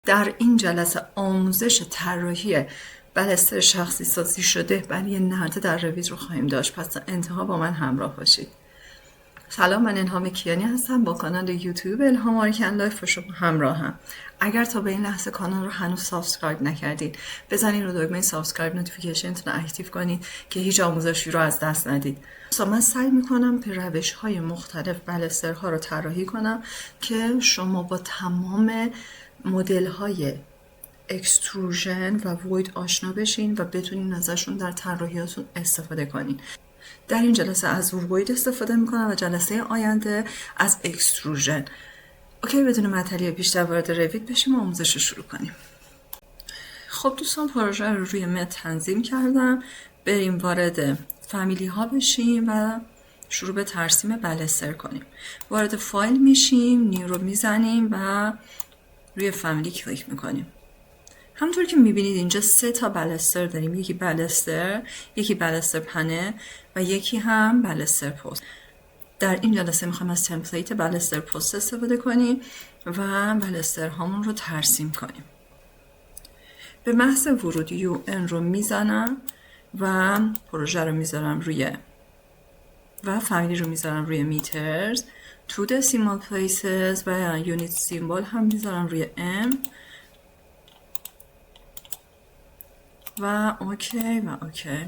در این جلسه آموزش طراحی بلستر شخصی سازی شده برای نرده در روید رو خواهیم داشت. پس تا انتها با من همراه باشید. سلام، من الهام کیانی هستم. با کانال یوتیوب الهام آرکن لایف با شما همراهم. اگر تا به این لحظه کانال رو هنوز سابسکرایب نکردید، بزنید رو دکمه سابسکرایب، نوتیفیکیشنتون رو اکتیو کنید که هیچ آموزشی رو از دست ندید. من سعی میکنم به روش‌های مختلف بلسترها رو طراحی کنم که شما با تمام مدل‌های اکستروژن و وید آشنا بشین و بتونین ازشون در طراحیاتون استفاده کنین. در این جلسه از وید استفاده میکنم و جلسه آینده از اکستروژن. اوکی، بدون معطلی بیشتر وارد روید بشیم و آموزش رو شروع کنیم. خب دوستان، پروژه رو روی مت تنظیم کردم. بریم وارد فامیلی ها بشیم و شروع به ترسیم بلستر کنیم. وارد فایل میشیم، نیو رو میزنیم و روی فامیلی کلیک میکنیم. همونطور که میبینید اینجا 3 تا بلستر داریم. یکی بلستر پنه و یکی هم بلستر پست. در این جلسه میخوایم از تمپلیت بلستر پست استفاده کنیم و بلستر هامون رو ترسیم کنیم. به محض ورود UN رو میزنم و پروژه رو میذارم روی و فامیلی رو میذارم روی میترز. 2 decimal places و یونیت سیمبل هم میذارم روی M و اوکی و اوکی.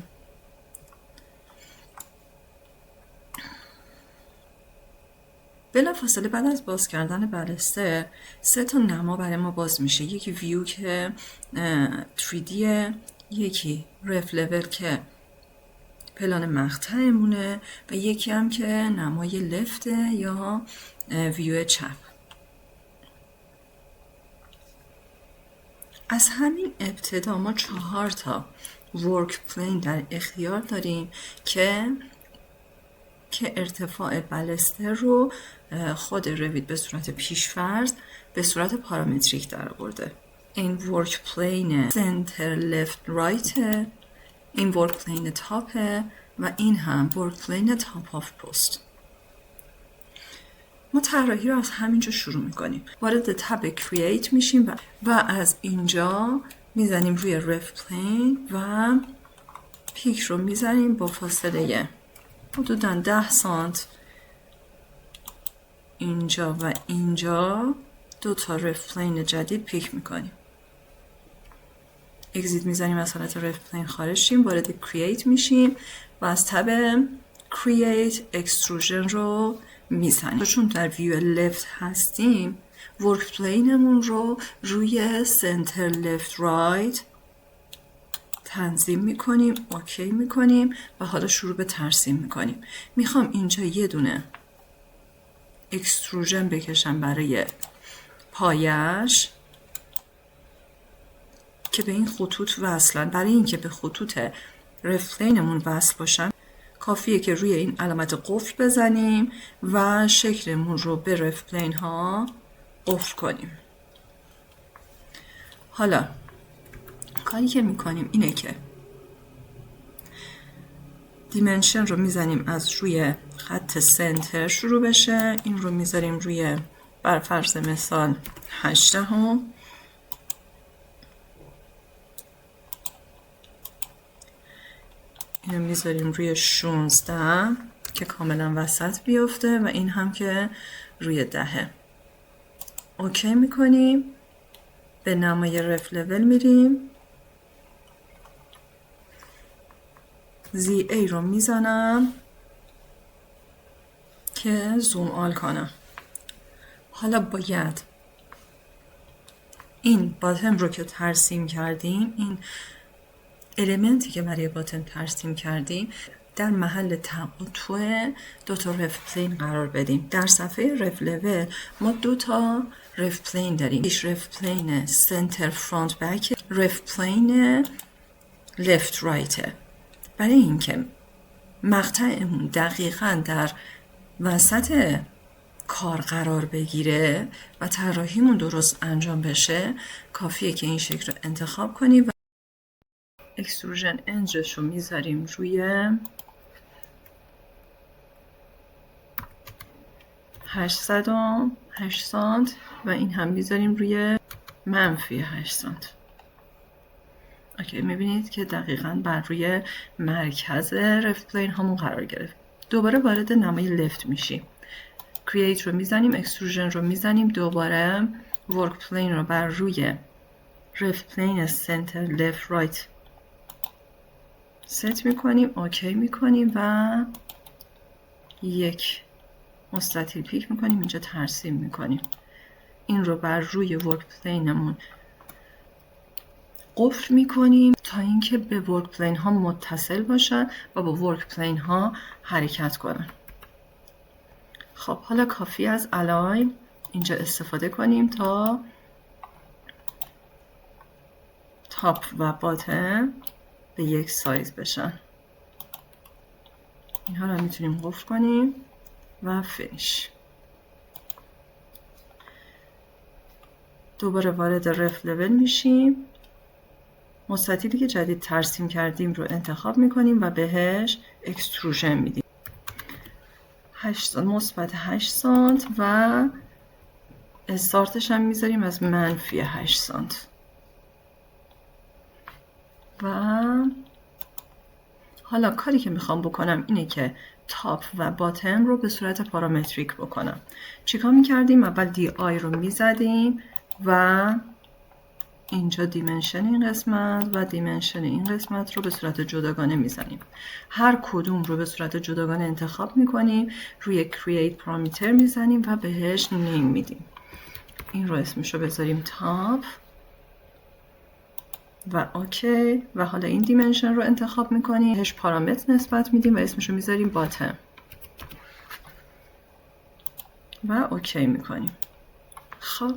بلافاصله بعد از باز کردن بلستر 3 تا نما برای ما باز میشه. یکی ویو که 3D، یکی رف لول که پلان مقطعمونه و یکی هم که نمای لفته یا ویو چپ. از همین ابتدا ما 4 تا ورک پلین در اختیار داریم که ارتفاع بلستر رو خود روید به صورت پیشفرض به صورت پارامتریک در آورده. این ورک پلین سنتر لفت رایت، این ورک پلین تاپه و این هم ورک پلین تاپ آف پست. ما طراحی رو از همینجا شروع میکنیم. وارد تب کرییت میشیم و از اینجا میزنیم روی رف پلین و پیک رو میزنیم با فاصله حدوداً 10 سانت اینجا و اینجا. 2 تا رف پلین جدید پیک میکنیم. اگزیت میزنیم، از حالت رف پلین خارج شیم، وارد کرییت میشیم و از تب کرییت اکستروژن رو میزنیم. چون در ویو لفت هستیم، ورک پلینمون رو روی سنتر لفت رایت تنظیم میکنیم، اوکی میکنیم و حالا شروع به ترسیم میکنیم. میخوام اینجا یه دونه اکستروژن بکشم برای پایش که به این خطوط وصلن. برای اینکه به خطوط رف پلینمون وصل باشن کافیه که روی این علامت قفل بزنیم و شکلمون رو به رف پلین ها قفل کنیم. حالا کاری که میکنیم اینه که دیمنشن رو میزنیم از روی خط سنتر شروع بشه. این رو میذاریم روی بر فرض مثال 8 هم. اینو میذاریم روی 16 که کاملا وسط بیفته و این هم که روی 10. اوکی میکنیم. به نمای رف لول میریم. ZA رو میزنم که زوم آل کنم. حالا باید این باتن رو که ترسیم کردیم، این المنتی که برای باتن ترسیم کردیم، در محل تقاطع 2 تا رف پلین قرار بدیم. در صفحه رف لول ما 2 تا رف پلین داریم. یک رف پلین سنتر فرانت بک، رف پلین لفت رایت. برای اینکه مقطعمون دقیقاً در وسط کار قرار بگیره و طراحیمون درست انجام بشه، کافیه که این شکل رو انتخاب کنیم و اکستروژن انجش رو میذاریم روی 8 سانت و این هم میذاریم روی منفی 8 سانت. اوکی، میبینید که دقیقاً بر روی مرکز رفت پلین همون قرار گرفت. دوباره وارد نمای لفت میشیم. کرییت رو میزنیم، اکستروژن رو میزنیم، دوباره ورک پلین رو بر روی رفت پلین سنتر لفت رایت ست میکنیم، اوکی میکنیم و یک مستطیل پیک میکنیم، اینجا ترسیم میکنیم. این رو بر روی ورک پلینمون قفل میکنیم تا اینکه به ورک پلین ها متصل باشن و با ورک پلین ها حرکت کنن. خب حالا کافی از الاین اینجا استفاده کنیم تا تاپ و باتم به یک سایز بشن. اینها رو میتونیم قفل کنیم و فینیش. دوباره وارد رف لول میشیم. مستطیلی که جدید ترسیم کردیم رو انتخاب میکنیم و بهش اکستروژن میدیم. 8 سانت مثبت 8 سانت و استارتش هم میذاریم از منفی 8 سانت. و حالا کاری که میخوام بکنم اینه که تاپ و باتم رو به صورت پارامتریک بکنم. چیکار میکردیم؟ اول دی آی رو میزدیم و اینجا دیمنشن این قسمت و دیمنشن این قسمت رو به صورت جداگانه میزنیم. هر کدوم رو به صورت جداگانه انتخاب میکنیم، روی create parameter میزنیم و بهش نیم میدیم. این رو اسمش رو بذاریم تاپ و اوکی. و حالا این دیمنشن رو انتخاب میکنیم، بهش پارامتر نسبت میدیم و اسمش رو میذاریم باتم و اوکی میکنیم. خب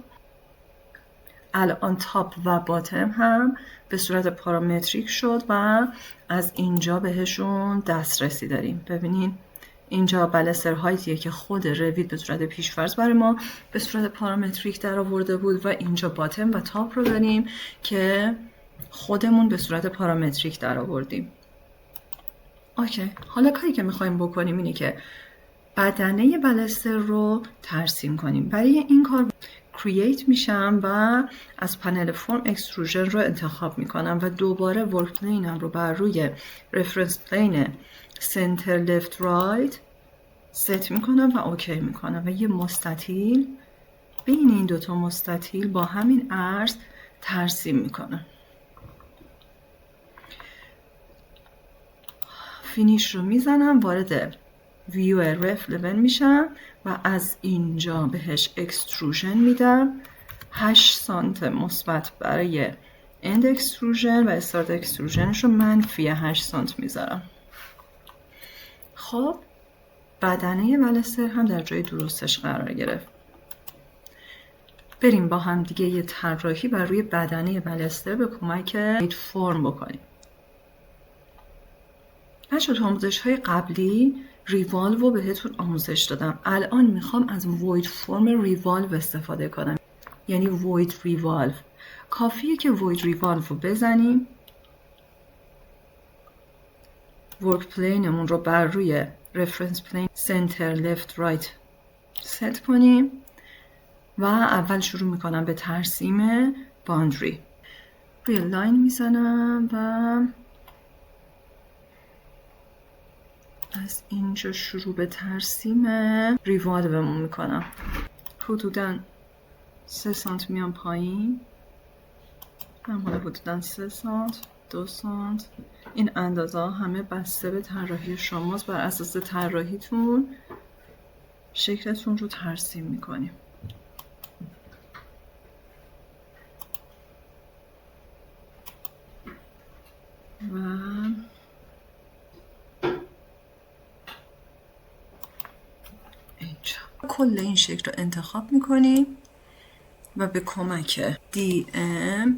الان تاپ و باتم هم به صورت پارامتریک شد و از اینجا بهشون دسترسی داریم. ببینین اینجا بلستر هایتیه که خود روید به صورت پیشفرض برای ما به صورت پارامتریک در آورده بود و اینجا باتم و تاپ رو داریم که خودمون به صورت پارامتریک در آوردیم. اوکی، حالا کاری که میخوایم بکنیم اینه که بدنه بلستر رو ترسیم کنیم. برای این کار کرییت میشم و از پنل فرم اکستروژن رو انتخاب میکنم و دوباره ورک پلینم رو بر روی رفرنس پلین سنتر لفت رایت ست میکنم و اوکی میکنم و یه مستطیل بین این دوتا مستطیل با همین عرض ترسیم میکنم. فینیش رو میزنم، وارد ویو رف لول میشم و از اینجا بهش اکستروژن میدم. 8 سانت مثبت برای اند اکستروژن و استارت اکستروژنش رو منفی 8 سانت میذارم. خب بدنه بلستر هم در جای درستش قرار گرفت. بریم با هم دیگه یه طراحی بر روی بدنه بلستر به کمک فرم بکنیم. بچه تو آموزش های قبلی ریوالو رو بهتون آموزش دادم. الان میخوام از void فرم ریوالو استفاده کنم، یعنی void ریوالو. کافیه که void ریوالو رو بزنیم، ورک پلینمون رو بر روی رفرنس پلین سنتر لفت رایت ست کنیم و اول شروع میکنم به ترسیم باندری. روی لاین میزنم و از اینجا شروع به ترسیم ریوالومون میکنم. حدوداً 3 سانت میام پایین، حالا حدوداً 3 سانت، 2 سانت. این اندازه همه بسته به طراحی شماست. بر اساس طراحیتون شکلتون رو ترسیم میکنیم. و اینجا کل این شکل رو انتخاب میکنیم و به کمک DM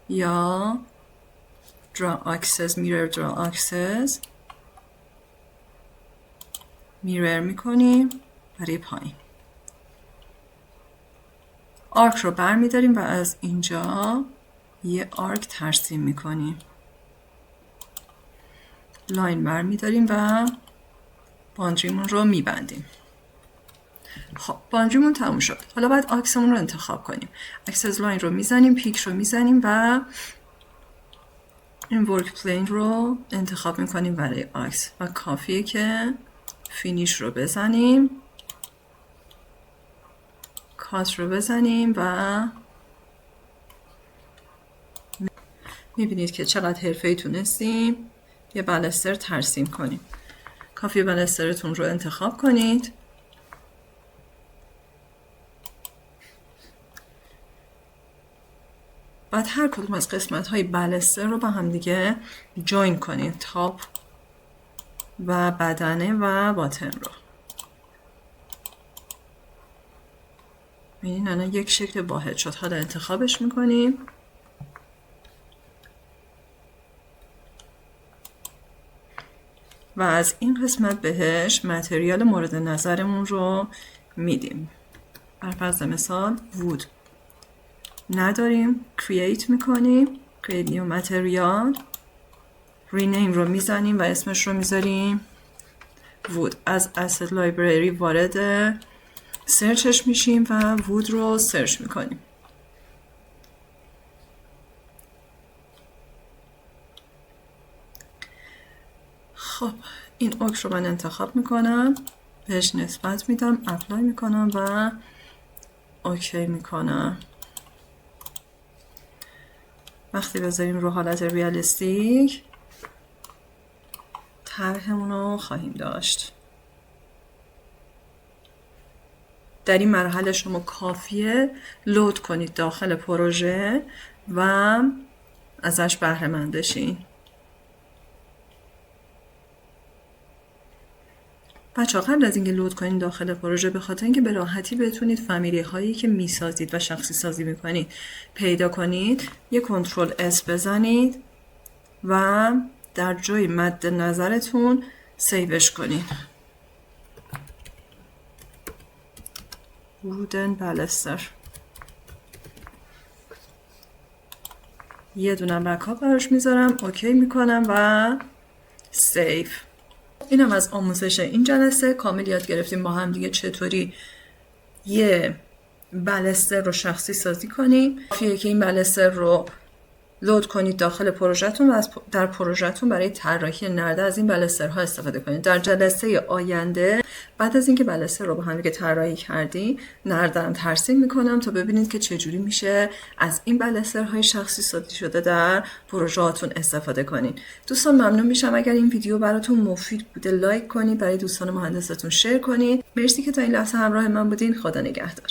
یا Draw Access Mirror Draw Access میرر میکنیم برای پایین. آرک رو بر میداریم و از اینجا یه آرک ترسیم میکنیم. لاین بر میداریم و باندریمون رو میبندیم. خب بانجیمون تموم شد. حالا باید آکسمون رو انتخاب کنیم. اکسس لاین رو میزنیم، پیک رو میزنیم و این ورک پلین رو انتخاب میکنیم برای آکس و کافیه که فینیش رو بزنیم، کات رو بزنیم و میبینید که چقدر حرفه‌ای تونستیم یه بلستر ترسیم کنیم. کافی بلسترتون رو انتخاب کنید. بعد هر کدوم از قسمت های بلستر رو با هم دیگه جوین کنید، تاپ و بدنه و باتن رو. ببینید الان یک شکل واحد شد. حالا انتخابش میکنیم و از این قسمت بهش متریال مورد نظرمون رو میدیم. بر فرض مثال وود نداریم، کرییت میکنیم، کرییت نیو متریال، رینیم رو میزنیم و اسمش رو میذاریم وود. از asset library وارد سرچش میشیم و وود رو سرچ میکنیم. خب این اوک رو من انتخاب میکنم، بهش نسبت میدم، اپلای میکنم و اوکی میکنم. وقتی بذاریم رو حالت ریالیستیک طرحمون رو خواهیم داشت. در این مرحله شما کافیه لود کنید داخل پروژه و ازش بهره مند بشین. بچه‌ها قبل از اینکه لود کنید داخل پروژه، به خاطر اینکه به راحتی بتونید فامیلی هایی که میسازید و شخصی سازی میکنید پیدا کنید، یه کنترل اس بزنید و در جای مد نظرتون سیوش کنید. وودن بلستر. یه دونه بکاپ براش میذارم، اوکی میکنم و سیو. اینم از آموزش این جلسه. کامل یاد گرفتیم با هم دیگه چطوری یه بلستر رو شخصی سازی کنیم. کافیه که این بلستر رو لود کنید داخل پروژهتون و در پروژهتون برای طراحی نرده از این بلسترها استفاده کنید. در جلسه آینده بعد از اینکه بلستر رو با هم دیگه طراحی کردیم، نرده هم ترسیم میکنم تا ببینید که چجوری میشه از این بلسترهای شخصی سازی شده در پروژهاتون استفاده کنید. دوستان ممنون میشم اگر این ویدیو براتون مفید بوده لایک کنید، برای دوستان مهندستون شیر کنید. مرسی که تا این لحظه همراه من بودین. خدا نگهدار.